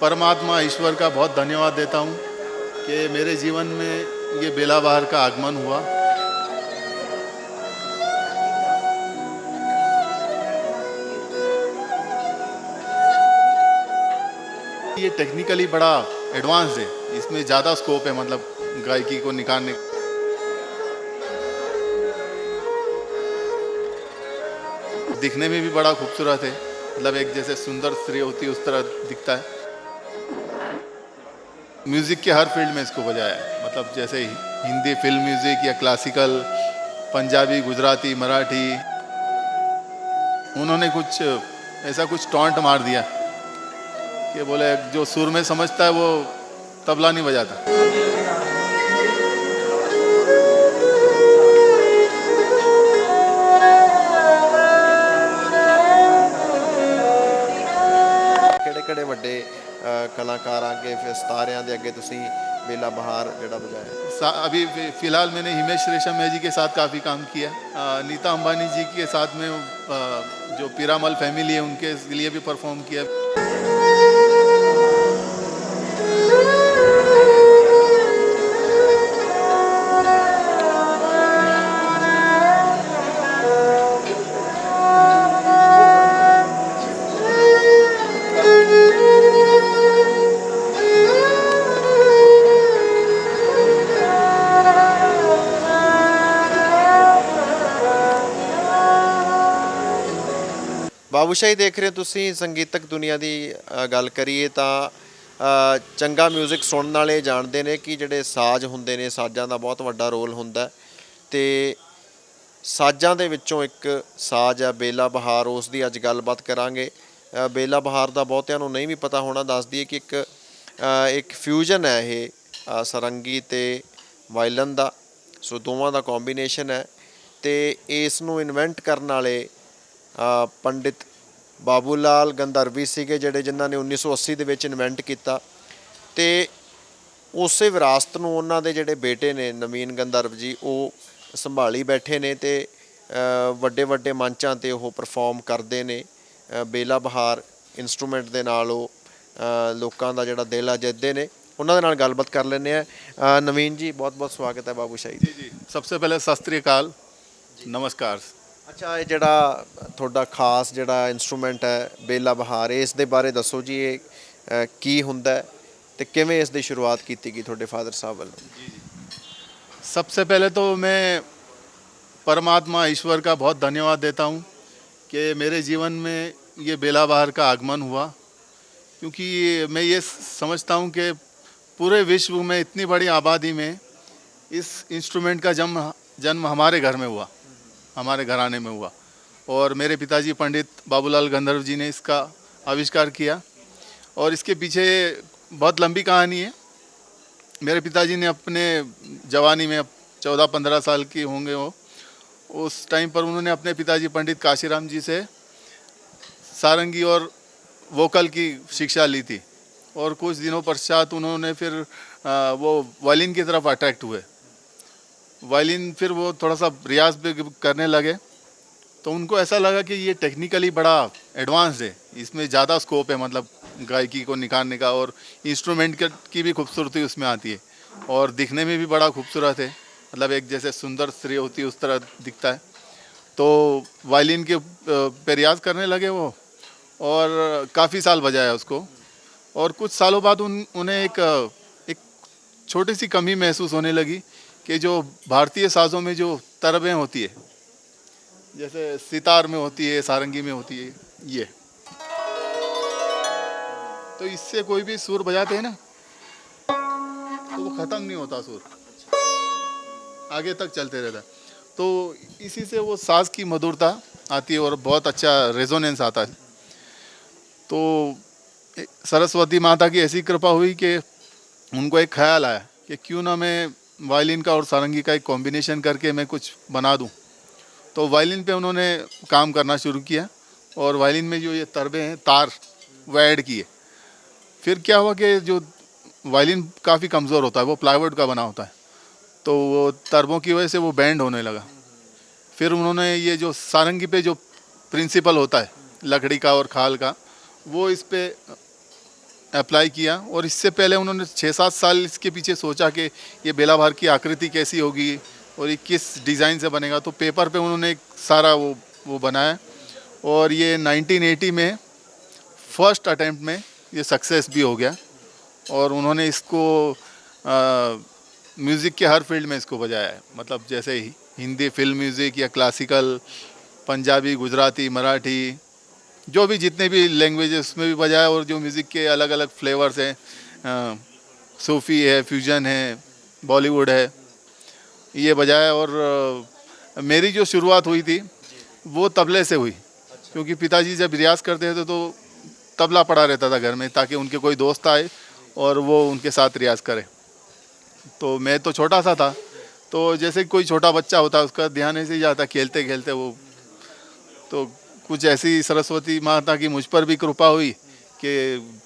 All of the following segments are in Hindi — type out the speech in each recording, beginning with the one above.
परमात्मा ईश्वर का बहुत धन्यवाद देता हूँ कि मेरे जीवन में ये बेला बहार का आगमन हुआ। ये टेक्निकली बड़ा एडवांस है, इसमें ज़्यादा स्कोप है, मतलब गायकी को निखारने। दिखने में भी बड़ा खूबसूरत है, मतलब एक जैसे सुंदर स्त्री होती है उस तरह दिखता है। म्यूज़िक के हर फील्ड में इसको बजाया है, मतलब जैसे हिंदी फिल्म म्यूज़िक या क्लासिकल, पंजाबी, गुजराती, मराठी। उन्होंने कुछ ऐसा कुछ टॉन्ट मार दिया कि बोले जो सुर में समझता है वो तबला नहीं बजाता। ਕਿਹੜੇ ਵੱਡੇ ਕਲਾਕਾਰਾਂ ਅੱਗੇ ਫਿਰ ਸਿਤਾਰਿਆਂ ਦੇ ਅੱਗੇ ਤੁਸੀਂ ਬੇਲਾ ਬਹਾਰ ਜਿਹੜਾ ਵਜਾਇਆ? अभी फिलहाल मैंने हिमेश रेशमिया जी के साथ काफ़ी काम किया। नीता अंबानी जी के साथ में जो पीरामल फैमिली है उनके लिए भी परफॉर्म किया। ਬਾਬੂਸ਼ਾਹੀ ਦੇਖ ਰਹੇ ਹੋ ਤੁਸੀਂ। ਸੰਗੀਤਕ ਦੁਨੀਆ ਦੀ ਗੱਲ ਕਰੀਏ ਤਾਂ ਚੰਗਾ ਮਿਊਜ਼ਿਕ ਸੁਣਨ ਵਾਲੇ ਜਾਣਦੇ ਨੇ ਕਿ ਜਿਹੜੇ ਸਾਜ਼ ਹੁੰਦੇ ਨੇ, ਸਾਜ਼ਾਂ ਦਾ ਬਹੁਤ ਵੱਡਾ ਰੋਲ ਹੁੰਦਾ ਤੇ ਸਾਜ਼ਾਂ ਦੇ ਵਿੱਚੋਂ ਇੱਕ ਸਾਜ਼ ਹੈ ਬੇਲਾ ਬਹਾਰ। ਉਸ ਦੀ ਅੱਜ ਗੱਲਬਾਤ ਕਰਾਂਗੇ। ਬੇਲਾ ਬਹਾਰ ਦਾ ਬਹੁਤਿਆਂ ਨੂੰ ਨਹੀਂ ਵੀ ਪਤਾ ਹੋਣਾ, ਦੱਸ ਦਈਏ ਕਿ ਇੱਕ ਫਿਊਜ਼ਨ ਹੈ ਇਹ ਸਾਰੰਗੀ ਤੇ ਵਾਇਲਨ ਦਾ। ਸੋ ਦੋਵਾਂ ਦਾ ਕੰਬੀਨੇਸ਼ਨ ਹੈ ਤੇ ਇਸ ਨੂੰ ਇਨਵੈਂਟ ਕਰਨ ਵਾਲੇ ਪੰਡਿਤ ਬਾਬੂ ਲਾਲ ਗੰਧਰਵੀ ਸੀਗੇ, ਜਿਨ੍ਹਾਂ ਨੇ 1980 ਦੇ ਵਿੱਚ ਇਨਵੈਂਟ ਕੀਤਾ ਤੇ ਉਸੇ ਵਿਰਾਸਤ ਨੂੰ ਉਹਨਾਂ ਦੇ ਜਿਹੜੇ ਬੇਟੇ ਨੇ ਨਵੀਨ ਗੰਧਰਵ ਜੀ, ਉਹ ਸੰਭਾਲੀ ਬੈਠੇ ਨੇ ਤੇ ਵੱਡੇ ਵੱਡੇ ਮੰਚਾਂ 'ਤੇ ਉਹ ਪਰਫਾਰਮ ਕਰਦੇ ਨੇ। ਬੇਲਾ ਬਹਾਰ ਇੰਸਟਰੂਮੈਂਟ ਦੇ ਨਾਲ ਉਹ ਲੋਕਾਂ ਦਾ ਜਿਹੜਾ ਦਿਲ ਆ ਜਿੱਤਦੇ ਨੇ। ਉਹਨਾਂ ਦੇ ਨਾਲ ਗੱਲਬਾਤ ਕਰ ਲੈਂਦੇ ਆ। ਨਵੀਨ ਜੀ, ਬਹੁਤ ਬਹੁਤ ਸਵਾਗਤ ਹੈ ਬਾਬੂਸ਼ਾਹੀ जी जी, सबसे पहले सत श्री अकाल, नमस्कार। ਅੱਛਾ, ਇਹ ਜਿਹੜਾ ਤੁਹਾਡਾ ਖਾਸ ਜਿਹੜਾ ਇਨਸਟਰੂਮੈਂਟ ਹੈ ਬੇਲਾ ਬਹਾਰ, ਇਸ ਦੇ ਬਾਰੇ ਦੱਸੋ ਜੀ। ਇਹ ਕੀ ਹੁੰਦਾ ਤੇ ਕਿਵੇਂ ਇਸ ਦੀ ਸ਼ੁਰੂਆਤ ਕੀਤੀ ਗਈ ਤੁਹਾਡੇ ਫਾਦਰ ਸਾਹਿਬ ਵੱਲੋਂ? सबसे पहले तो मैं परमात्मा ईश्वर का बहुत धन्यवाद देता हूँ कि मेरे जीवन में ये बेला बहार का आगमन हुआ, क्योंकि मैं ये समझता हूँ कि पूरे विश्व में इतनी बड़ी आबादी में इस इंस्ट्रूमेंट का जन्म हमारे घर में हुआ, हमारे घराने में हुआ। और मेरे पिताजी पंडित बाबूलाल गंधर्व जी ने इसका आविष्कार किया और इसके पीछे बहुत लंबी कहानी है। मेरे पिताजी ने अपने जवानी में 14-15 साल की होंगे वो, उस टाइम पर उन्होंने अपने पिताजी पंडित काशीराम जी से सारंगी और वोकल की शिक्षा ली थी और कुछ दिनों पश्चात उन्होंने फिर वो वायलिन की तरफ अट्रैक्ट हुए। वायलिन फिर वो थोड़ा सा रियाज भी करने लगे तो उनको ऐसा लगा कि ये टेक्निकली बड़ा एडवांस है, इसमें ज़्यादा स्कोप है, मतलब गायकी को निखारने का, और इंस्ट्रूमेंट की भी खूबसूरती उसमें आती है और दिखने में भी बड़ा खूबसूरत है, मतलब एक जैसे सुंदर स्त्री होती है उस तरह दिखता है। तो वायलिन के पे रियाज करने लगे वो और काफ़ी साल बजाया उसको। और कुछ सालों बाद उन्हें एक छोटी सी कमी महसूस होने लगी कि जो भारतीय साज़ों में जो तरबें होती है, जैसे सितार में होती है, सारंगी में होती है, ये तो इससे कोई भी सुर बजाते हैं ना तो वो ख़त्म नहीं होता, सुर आगे तक चलते रहता है। तो इसी से वो साज़ की मधुरता आती है और बहुत अच्छा रेजोनेंस आता है। तो सरस्वती माता की ऐसी कृपा हुई कि उनको एक ख्याल आया कि क्यों ना मैं वायलिन का और सारंगी का एक कॉम्बिनेशन करके मैं कुछ बना दूं। तो वायलिन पे उन्होंने काम करना शुरू किया और वायलिन में जो ये तरबे हैं, तार, वो ऐड किए। फिर क्या हुआ कि जो वायलिन काफ़ी कमज़ोर होता है, वो प्लाईवुड का बना होता है, तो वो तरबों की वजह से वो बैंड होने लगा। फिर उन्होंने ये जो सारंगी पे जो प्रिंसिपल होता है लकड़ी का और खाल का, वो इस पे अप्लाई किया। और इससे पहले उन्होंने 6-7 साल इसके पीछे सोचा कि ये बेला भार की आकृति कैसी होगी और ये किस डिज़ाइन से बनेगा। तो पेपर पे उन्होंने एक सारा वो बनाया और ये 1980 में फर्स्ट अटेम्प्ट में ये सक्सेस भी हो गया। और उन्होंने इसको म्यूज़िक के हर फील्ड में इसको बजाया है, मतलब जैसे ही हिंदी फिल्म म्यूज़िक या क्लासिकल, पंजाबी, गुजराती, मराठी, जो भी जितने भी लैंग्वेजेस में भी बजाया। और जो म्यूज़िक के अलग अलग फ्लेवर्स हैं, सूफ़ी है, फ्यूजन है, बॉलीवुड है, ये बजाया। और मेरी जो शुरुआत हुई थी वो तबले से हुई, क्योंकि पिताजी जब रियाज करते थे तो तबला पड़ा रहता था घर में, ताकि उनके कोई दोस्त आए और वो उनके साथ रियाज करे। तो मैं तो छोटा सा था, तो जैसे कोई छोटा बच्चा होता है उसका ध्यान ऐसे ही जाता, खेलते खेलते वो। तो कुछ ऐसी सरस्वती माता की मुझ पर भी कृपा हुई कि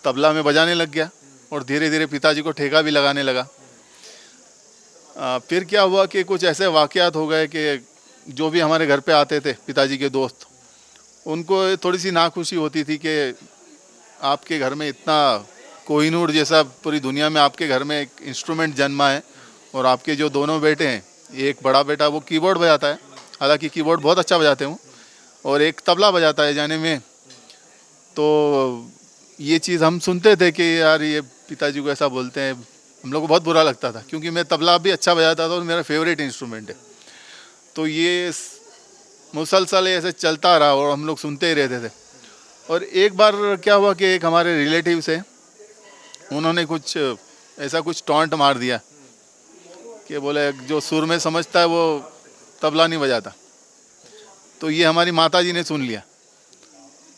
तबला में बजाने लग गया और धीरे धीरे पिताजी को ठेका भी लगाने लगा। फिर क्या हुआ कि कुछ ऐसे वाक़यात हो गए कि जो भी हमारे घर पे आते थे पिताजी के दोस्त, उनको थोड़ी सी नाखुशी होती थी कि आपके घर में इतना कोहिनूर जैसा पूरी दुनिया में आपके घर में एक इंस्ट्रूमेंट जन्मा है, और आपके जो दोनों बेटे हैं, एक बड़ा बेटा वो कीबोर्ड बजाता है, हालांकि कीबोर्ड बहुत अच्छा बजाते हूँ, और एक तबला बजाता है जाने में। तो ये चीज़ हम सुनते थे कि यार ये पिताजी को ऐसा बोलते हैं, हम लोग को बहुत बुरा लगता था, क्योंकि मैं तबला भी अच्छा बजाता था और मेरा फेवरेट इंस्ट्रूमेंट है। तो ये मुसलसल ऐसे चलता रहा और हम लोग सुनते ही रहते थे। और एक बार क्या हुआ कि एक हमारे रिलेटिव से उन्होंने कुछ ऐसा कुछ टॉन्ट मार दिया कि बोले जो सुर में समझता है वो तबला नहीं बजाता। तो ये हमारी माता जी ने सुन लिया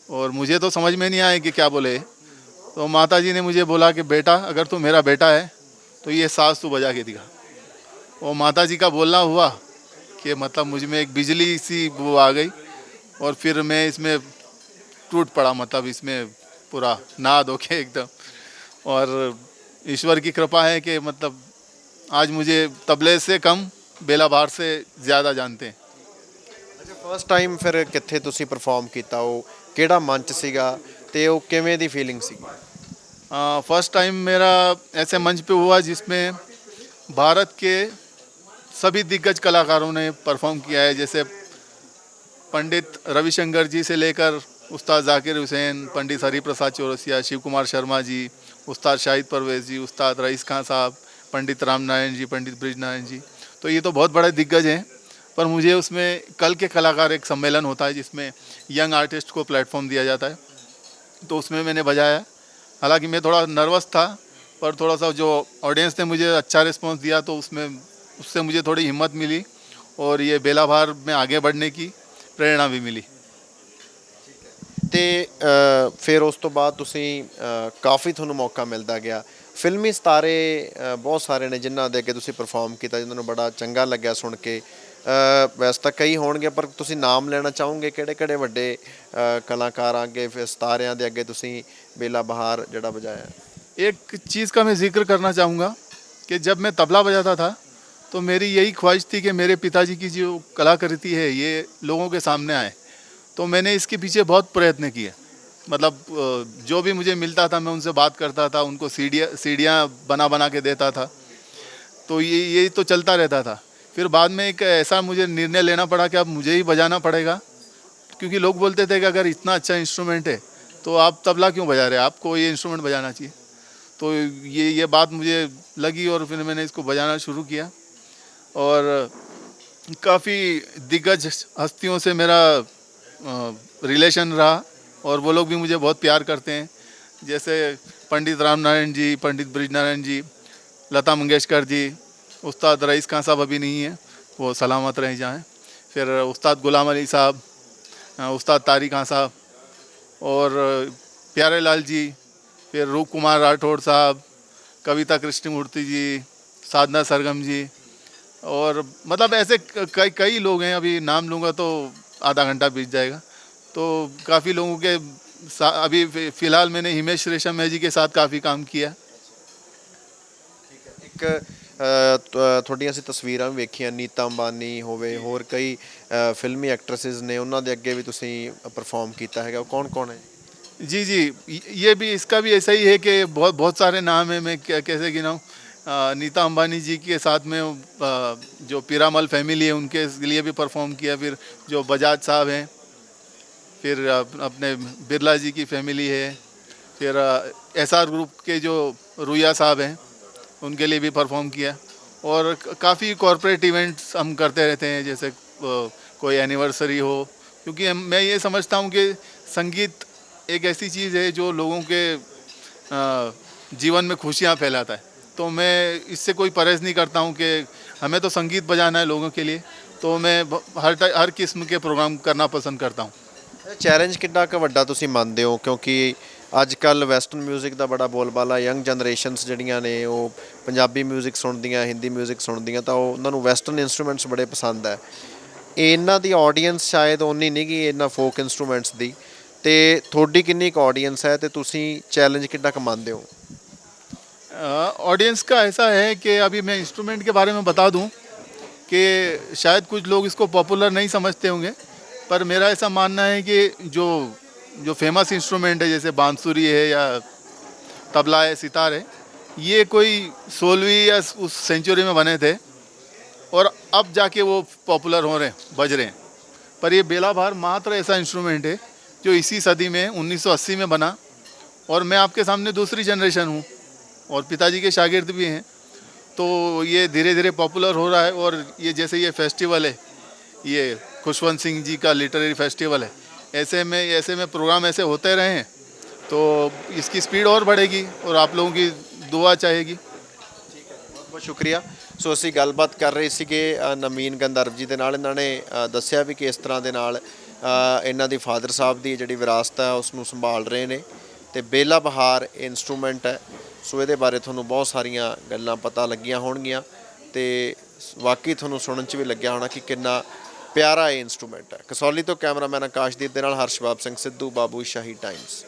और मुझे तो समझ में नहीं आया कि क्या बोले। तो माता जी ने मुझे बोला कि बेटा, अगर तू मेरा बेटा है तो ये साज तू बजा के दिखा। और माता जी का बोलना हुआ कि मतलब मुझ में एक बिजली सी वो आ गई और फिर मैं इसमें टूट पड़ा, मतलब इसमें पूरा नाद होके एकदम। और ईश्वर की कृपा है कि मतलब आज मुझे तबले से कम बेला भार से ज़्यादा जानते हैं। ਅੱਛਾ, ਫਸਟ ਟਾਈਮ ਫਿਰ ਕਿੱਥੇ ਤੁਸੀਂ ਪਰਫਾਰਮ ਕੀਤਾ, ਉਹ ਕਿਹੜਾ ਮੰਚ ਸੀਗਾ ਤੇ ਉਹ ਕਿਵੇਂ ਦੀ ਫੀਲਿੰਗ ਸੀਗੀ? फर्स्ट टाइम मेरा ऐसे मंच पे हुआ जिसमें भारत के सभी दिग्गज कलाकारों ने परफॉर्म किया है, जैसे पंडित रविशंकर जी से लेकर उस्ताद जाकिर हुसैन, पंडित हरिप्रसाद चौरसिया, शिव कुमार शर्मा जी, उस्ताद शाहिद परवेज जी, उस्ताद रईस खान साहब, पंडित राम नारायण जी, पंडित ब्रिज नारायण जी। तो ये तो बहुत बड़े दिग्गज हैं, पर मुझे उसमें कल के कलाकार एक सम्मेलन होता है जिसमें यंग आर्टिस्ट को प्लेटफॉर्म दिया जाता है, तो उसमें मैंने बजाया। हालांकि मैं थोड़ा नर्वस था, पर थोड़ा सा जो ऑडियंस ने मुझे अच्छा रिस्पॉन्स दिया तो उससे मुझे थोड़ी हिम्मत मिली और ये बेला भार में आगे बढ़ने की प्रेरणा भी मिली। ਤੇ ਫਿਰ ਉਸ ਤੋਂ ਬਾਅਦ ਤੁਸੀਂ ਕਾਫੀ ਤੁਹਾਨੂੰ ਮੌਕਾ ਮਿਲਦਾ ਗਿਆ। ਫਿਲਮੀ ਸਿਤਾਰੇ ਬਹੁਤ ਸਾਰੇ ਨੇ ਜਿਨ੍ਹਾਂ ਦੇ ਅੱਗੇ ਤੁਸੀਂ ਪਰਫਾਰਮ ਕੀਤਾ, ਜਿਨ੍ਹਾਂ ਨੂੰ ਬੜਾ ਚੰਗਾ ਲੱਗਿਆ ਸੁਣ ਕੇ। ਵੈਸੇ ਤਾਂ ਕਈ ਹੋਣਗੇ, ਪਰ ਤੁਸੀਂ ਨਾਮ ਲੈਣਾ ਚਾਹੋਗੇ ਕਿਹੜੇ ਕਿਹੜੇ ਵੱਡੇ ਕਲਾਕਾਰਾਂ ਅੱਗੇ, ਫਿਰ ਸਿਤਾਰਿਆਂ ਦੇ ਅੱਗੇ ਤੁਸੀਂ बेला बहार जड़ा बजाया? एक चीज़ का मैं जिक्र करना चाहूँगा कि जब मैं तबला बजाता था तो मेरी यही ख्वाहिश थी कि मेरे पिताजी की जो कलाकृति है ये लोगों के सामने आए। तो मैंने इसके पीछे बहुत प्रयत्न किए, मतलब जो भी मुझे मिलता था मैं उनसे बात करता था, उनको सीढ़ियाँ बना बना के देता था। तो ये तो चलता रहता था। फिर बाद में एक ऐसा मुझे निर्णय लेना पड़ा कि अब मुझे ही बजाना पड़ेगा, क्योंकि लोग बोलते थे कि अगर इतना अच्छा इंस्ट्रूमेंट है तो आप तबला क्यों बजा रहे हैं, आपको ये इंस्ट्रूमेंट बजाना चाहिए। तो ये बात मुझे लगी और फिर मैंने इसको बजाना शुरू किया। और काफ़ी दिग्गज हस्तियों से मेरा रिलेशन रहा और वो लोग भी मुझे बहुत प्यार करते हैं, जैसे पंडित राम नारायण जी, पंडित ब्रिज नारायण जी, लता मंगेशकर जी, उस्ताद रईस खान साहब अभी नहीं है, वो सलामत रहे जाएँ। फिर उस्ताद गुलाम अली साहब, उस्ताद तारिक खान साहब और प्यारे लाल जी, फिर रूप कुमार राठौड़ साहब, कविता कृष्णमूर्ति जी, साधना सरगम जी, और मतलब ऐसे कई लोग हैं, अभी नाम लूँगा तो आधा घंटा बीत जाएगा। तो काफ़ी लोगों के अभी फ़िलहाल मैंने हिमेश रेशम जी के साथ काफ़ी काम किया। एक ਤੁਹਾਡੀਆਂ ਅਸੀਂ ਤਸਵੀਰਾਂ ਵੀ ਵੇਖੀਆਂ, ਨੀਤਾ ਅੰਬਾਨੀ ਹੋਵੇ, ਹੋਰ ਕਈ ਫਿਲਮੀ ਐਕਟਰਸਿਸ ਨੇ, ਉਹਨਾਂ ਦੇ ਅੱਗੇ ਵੀ ਤੁਸੀਂ ਪਰਫਾਰਮ ਕੀਤਾ ਹੈਗਾ। ਉਹ ਕੌਣ ਕੌਣ ਹੈ? जी जी, ये भी, इसका भी ऐसा ही है कि बहुत बहुत सारे नाम हैं, मैं कैसे गिनाऊँ। नीता अंबानी जी के साथ में जो पीरामल फैमिली है उनके लिए भी परफॉर्म किया, फिर जो बजाज साहब हैं, फिर अपने बिरला जी की फैमिली है, फिर एसआर ग्रुप के जो रुया साहब हैं उनके लिए भी परफॉर्म किया। और काफ़ी कॉरपोरेट इवेंट्स हम करते रहते हैं, जैसे कोई एनिवर्सरी हो, क्योंकि मैं ये समझता हूँ कि संगीत एक ऐसी चीज़ है जो लोगों के जीवन में खुशियाँ फैलाता है। तो मैं इससे कोई परहेज़ नहीं करता हूँ कि हमें तो संगीत बजाना है लोगों के लिए, तो मैं हर किस्म के प्रोग्राम करना पसंद करता हूँ। ਚੈਲੰਜ ਕਿੰਨਾ ਕੁ ਵੱਡਾ ਤੁਸੀਂ ਮੰਨਦੇ ਹੋ, ਕਿਉਂਕਿ ਅੱਜ ਕੱਲ ਵੈਸਟਰਨ 뮤직 ਦਾ ਬੜਾ ਬੋਲਬਾਲਾ, ਯੰਗ ਜਨਰੇਸ਼ਨਸ ਜਿਹੜੀਆਂ ਨੇ ਉਹ ਪੰਜਾਬੀ 뮤직 ਸੁਣਦੀਆਂ, ਹਿੰਦੀ 뮤직 ਸੁਣਦੀਆਂ, ਤਾਂ ਉਹਨਾਂ ਨੂੰ ਵੈਸਟਰਨ ਇਨਸਟਰੂਮੈਂਟਸ ਬੜੇ ਪਸੰਦ ਹੈ। ਇਹਨਾਂ ਦੀ ਆਡੀਅנס ਸ਼ਾਇਦ ਓਨੀ ਨਹੀਂ ਗੀ ਇਹਨਾਂ ਫੋਕ ਇਨਸਟਰੂਮੈਂਟਸ ਦੀ, ਤੇ ਤੁਹਾਡੀ ਕਿੰਨੀ ਕੁ ਆਡੀਅנס ਹੈ ਤੇ ਤੁਸੀਂ ਚੈਲੰਜ ਕਿੰਨਾ ਕੁ ਮੰਨਦੇ ਹੋ? ऑडियंस का ऐसा है कि अभी मैं इंस्ट्रूमेंट के बारे में बता दूं कि शायद कुछ लोग इसको पॉपुलर नहीं समझते होंगे, पर मेरा ऐसा मानना है कि जो जो फेमस इंस्ट्रूमेंट है, जैसे बांसुरी है या तबला है, सितार है, ये कोई 16वीं या उस सेंचुरी में बने थे और अब जाके वो पॉपुलर हो रहे हैं, बज रहे हैं। पर ये बेला बहार मात्र ऐसा इंस्ट्रूमेंट है जो इसी सदी में 1980 में बना, और मैं आपके सामने दूसरी जनरेशन हूँ और पिताजी के शागिर्द भी हैं। तो ये धीरे धीरे पॉपुलर हो रहा है, और ये जैसे ये फेस्टिवल है, ये खुशवंत सिंह जी का लिटरेरी फेस्टिवल है, ऐसे में प्रोग्राम ऐसे होते रहे हैं तो इसकी स्पीड और बढ़ेगी और आप लोगों की दुआ चाहेगी। ਬਹੁਤ ਬਹੁਤ ਸ਼ੁਕਰੀਆ। ਸੋ ਅਸੀਂ ਗੱਲਬਾਤ ਕਰ ਰਹੇ ਸੀਗੇ ਨਵੀਨ ਗੰਧਰਵ ਜੀ ਦੇ ਨਾਲ। ਇਹਨਾਂ ਨੇ ਦੱਸਿਆ ਵੀ ਕਿ ਇਸ ਤਰ੍ਹਾਂ ਦੇ ਨਾਲ ਇਹਨਾਂ ਦੀ ਫਾਦਰ ਸਾਹਿਬ ਦੀ ਜਿਹੜੀ ਵਿਰਾਸਤ ਹੈ ਉਸ ਨੂੰ ਸੰਭਾਲ ਰਹੇ ਨੇ, ਤੇ ਬੇਲਾ ਬਹਾਰ ਇਨਸਟਰੂਮੈਂਟ ਹੈ। ਸੋ ਇਹਦੇ ਬਾਰੇ ਤੁਹਾਨੂੰ ਬਹੁਤ ਸਾਰੀਆਂ ਗੱਲਾਂ ਪਤਾ ਲੱਗੀਆਂ ਹੋਣਗੀਆਂ, ਤੇ ਵਾਕਈ ਤੁਹਾਨੂੰ ਸੁਣਨ 'ਚ ਵੀ ਲੱਗਿਆ ਹੋਣਾ ਕਿ ਕਿੰਨਾ ਪਿਆਰਾ ਇਹ ਇਨਸਟਰੂਮੈਂਟ ਹੈ। ਕਸੌਲੀ ਤੋਂ ਕੈਮਰਾਮੈਨ ਆਕਾਸ਼ਦੀਪ ਦੇ ਨਾਲ ਹਰਸ਼ਬਾਬ ਸਿੰਘ ਸਿੱਧੂ, ਬਾਬੂ ਸ਼ਾਹੀ ਟਾਈਮਸ।